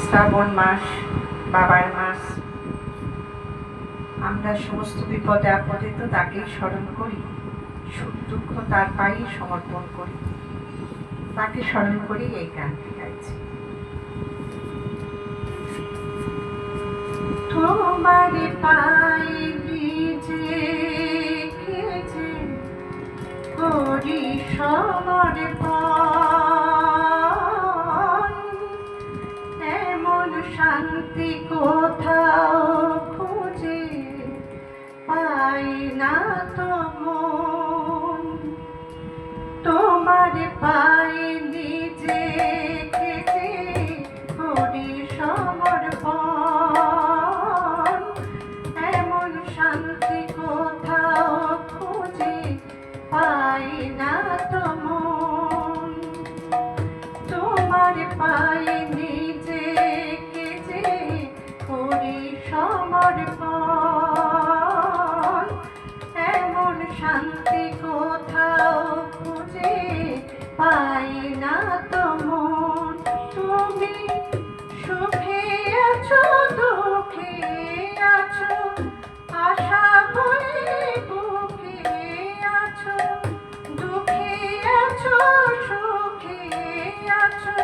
শ্রাবণ মাস, বাবার মাস। আমরা সমস্ত বিপদে আপদে তো তাকেই স্মরণ করি, সুখ দুঃখ তার পায়েই সমর্পণ করি। তাকে স্মরণ করি এই গানটি গাইছি। তোমার পায়ে নিজে খেজে করি সমর্পণ, এমন শান্তি কোথাও খুঁজে পাই না তো মন। তোমার পায়ে নিজে খেজে করি সমর্পণ, এমন শান্তি কোথাও খুঁজে পাই না তো মন। তোমার পায়ে নিজে খেজে করি সমর্পণ, এমন শান্তি কোথাও খুঁজে পাই না তো মন। তুমি সুখে আছো দুঃখে আছো, আশা ভরে বুকে আছো, দুঃখে আছো সুখে আছো,